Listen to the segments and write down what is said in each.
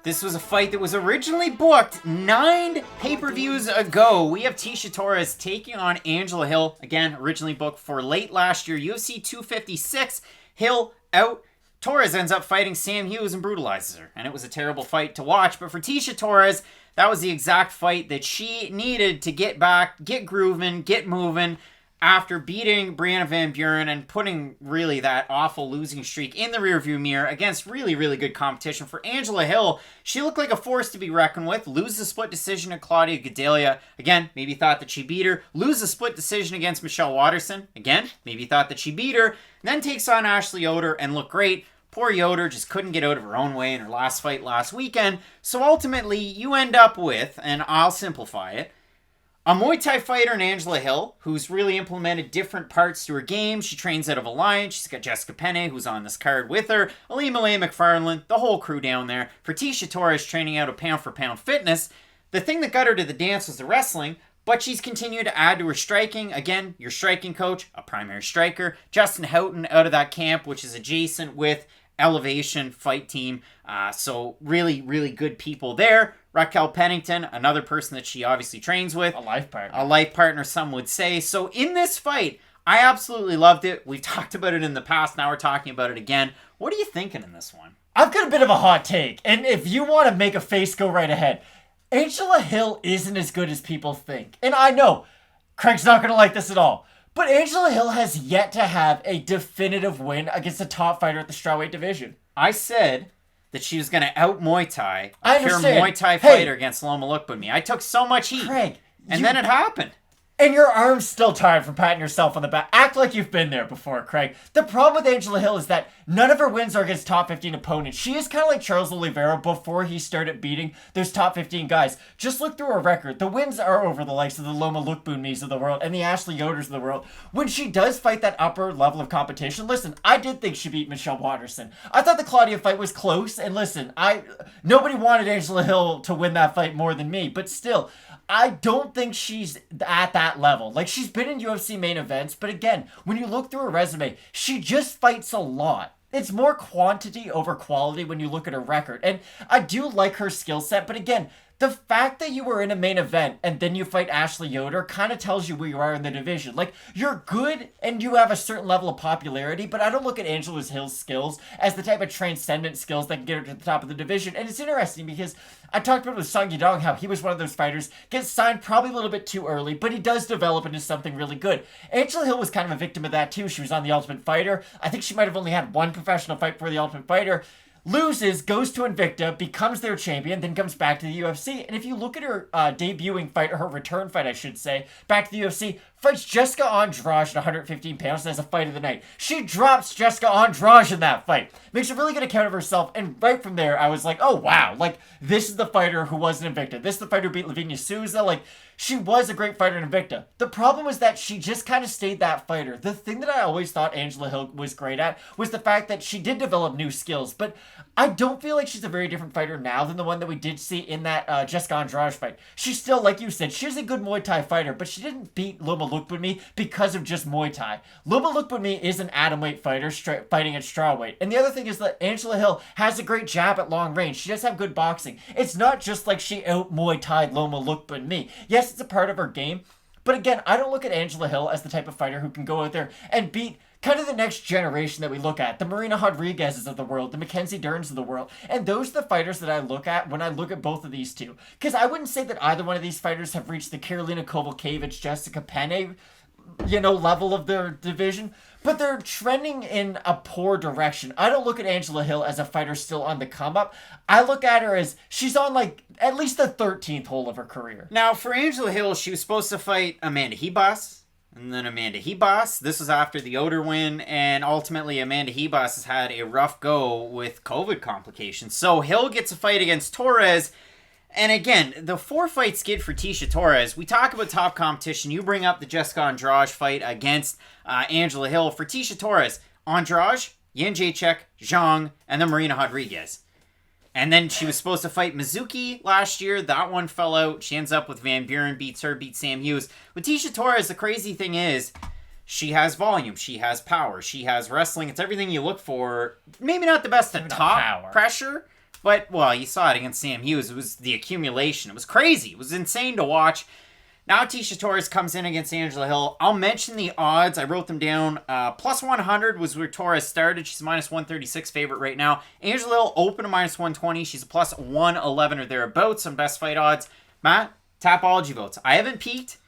This was a fight that was originally booked 9 pay-per-views ago. We have Tecia Torres taking on Angela Hill. Again, originally booked for late last year. UFC 256. Hill out. Torres ends up fighting Sam Hughes and brutalizes her. And it was a terrible fight to watch. But for Tecia Torres, that was the exact fight that she needed to get back, get grooving, get moving, after beating Brianna Van Buren and putting really that awful losing streak in the rearview mirror against really, really good competition. For Angela Hill, she looked like a force to be reckoned with. Lose the split decision to Claudia Gadelha. Again, maybe thought that she beat her. Lose the split decision against Michelle Waterson. Again, maybe thought that she beat her. Then takes on Ashley Yoder and looked great. Poor Yoder just couldn't get out of her own way in her last fight last weekend. So ultimately, you end up with, and I'll simplify it, a Muay Thai fighter in Angela Hill, who's really implemented different parts to her game. She trains out of Alliance. She's got Jessica Penne, who's on this card with her. Alima Leigh McFarland, the whole crew down there. For Tecia Torres, training out of pound-for-pound fitness. The thing that got her to the dance was the wrestling, but she's continued to add to her striking. Again, your striking coach, a primary striker. Justin Houghton out of that camp, which is adjacent with Elevation Fight Team. So really, really good people there. Raquel Pennington, another person that she obviously trains with. A life partner. A life partner, some would say. So in this fight, I absolutely loved it. We've talked about it in the past. Now we're talking about it again. What are you thinking in this one? I've got a bit of a hot take. And if you want to make a face, go right ahead. Angela Hill isn't as good as people think. And I know, Craig's not going to like this at all. But Angela Hill has yet to have a definitive win against a top fighter at the strawweight division. I said that she was going to out Muay Thai I a pure understand. Muay Thai fighter against Loma Lookboonmee. I took so much heat. Craig. And then it happened. And your arm's still tired from patting yourself on the back. Act like you've been there before, Craig. The problem with Angela Hill is that none of her wins are against top 15 opponents. She is kind of like Charles Oliveira before he started beating those top 15 guys. Just look through her record. The wins are over the likes of the Loma Lookboonmees of the world and the Ashley Yoders of the world. When she does fight that upper level of competition, listen, I did think she beat Michelle Waterson. I thought the Claudia fight was close, and listen, nobody wanted Angela Hill to win that fight more than me, but still, I don't think she's at that level. Like, she's been in UFC main events, but again, when you look through her resume, she just fights a lot. It's more quantity over quality when you look at her record. And I do like her skill set, but again, the fact that you were in a main event and then you fight Ashley Yoder kind of tells you where you are in the division. Like, you're good and you have a certain level of popularity, but I don't look at Angela Hill's skills as the type of transcendent skills that can get her to the top of the division. And it's interesting because I talked about with Yadong how he was one of those fighters, gets signed probably a little bit too early, but he does develop into something really good. Angela Hill was kind of a victim of that too. She was on The Ultimate Fighter. I think she might have only had one professional fight for The Ultimate Fighter. Loses, goes to Invicta, becomes their champion, then comes back to the UFC. And if you look at her debuting fight, or her return fight, I should say, back to the UFC, fights Jessica Andrade at 115 pounds and has a fight of the night. She drops Jessica Andrade in that fight. Makes a really good account of herself, and right from there, I was like, oh wow, like, this is the fighter who wasn't Invicta. This is the fighter who beat Lavinia Souza. Like, she was a great fighter in Invicta. The problem was that she just kind of stayed that fighter. The thing that I always thought Angela Hill was great at was the fact that she did develop new skills, but I don't feel like she's a very different fighter now than the one that we did see in that Jessica Andrade fight. She's still, like you said, she's a good Muay Thai fighter, but she didn't beat Loma Lookboonmee because of just Muay Thai. Loma Lookboonmee is an atomweight fighter fighting at strawweight. And the other thing is that Angela Hill has a great jab at long range. She does have good boxing. It's not just like she out Muay Thai'd Loma Lookboonmee. Yes, it's a part of her game, but again, I don't look at Angela Hill as the type of fighter who can go out there and beat kind of the next generation that we look at, the Marina Rodriguez's of the world, the Mackenzie Derns of the world, and those are the fighters that I look at when I look at both of these two. Because I wouldn't say that either one of these fighters have reached the Karolina Kowalkiewicz, Jessica Penne, level of their division, but they're trending in a poor direction. I don't look at Angela Hill as a fighter still on the come up. I look at her as she's on like at least the 13th hole of her career. Now, for Angela Hill, she was supposed to fight Amanda Hebos, and then Amanda Hebos. This was after the Oder win, and ultimately Amanda Hebos has had a rough go with COVID complications. So Hill gets a fight against Torres. And again, the 4-fight skid for Tecia Torres, we talk about top competition. You bring up the Jessica Andrade fight against Angela Hill. For Tecia Torres, Andrade, Jędrzejczyk, Zhang, and then Marina Rodriguez. And then she was supposed to fight Mizuki last year. That one fell out. She ends up with Van Buren, beats Sam Hughes. With Tecia Torres, the crazy thing is, she has volume. She has power. She has wrestling. It's everything you look for. Maybe not the best at top pressure, But, well, you saw it against Sam Hughes. It was the accumulation. It was crazy. It was insane to watch. Now Tecia Torres comes in against Angela Hill. I'll mention the odds. I wrote them down. Plus 100 was where Torres started. She's a minus 136 favorite right now. Angela Hill open to minus 120. She's a plus 111 or thereabouts on best fight odds. Matt, Tapology votes. I haven't peeked.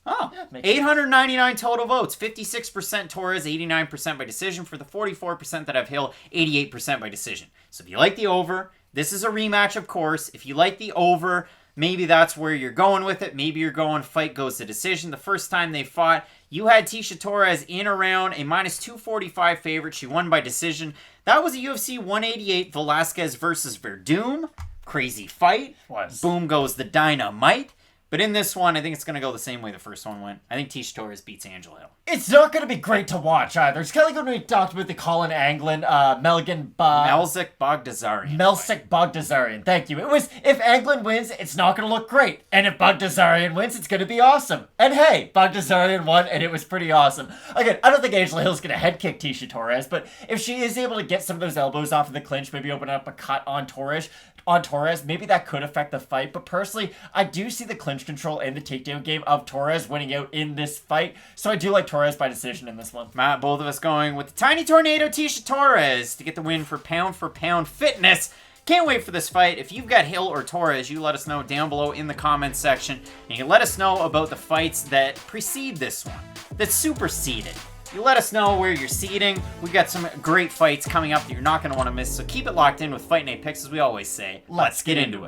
Oh, yeah, 899 total votes. 56% Torres, 89% by decision. For the 44% that have Hill, 88% by decision. So if you like the over, this is a rematch, of course. If you like the over, maybe that's where you're going with it. Maybe you're going fight goes to decision. The first time they fought, you had Tecia Torres in around a minus 245 favorite. She won by decision. That was a UFC 188 Velasquez versus Verdum. Crazy fight. Boom goes the dynamite. But in this one, I think it's going to go the same way the first one went. I think Tecia Torres beats Angela Hill. It's not going to be great to watch either. It's kind of like when we talked about the Colin Anglin, Melzik Bogdasarian. Thank you. It was, if Anglin wins, it's not going to look great. And if Bogdasarian wins, it's going to be awesome. And hey, Bogdasarian won, and it was pretty awesome. Again, I don't think Angela Hill's going to head kick Tecia Torres, but if she is able to get some of those elbows off of the clinch, maybe open up a cut on Torres, maybe that could affect the fight. But personally, I do see the clinch control and the takedown game of Torres winning out in this fight. So I do like Torres by decision in this one. Matt, both of us going with the Tiny Tornado Tecia Torres to get the win for pound fitness. Can't wait for this fight. If you've got Hill or Torres, you let us know down below in the comments section. And you let us know about the fights that precede this one, that superseded. You let us know where you're seeding. We've got some great fights coming up that you're not going to want to miss. So keep it locked in with Fight Night Picks, as we always say. Let's get into it.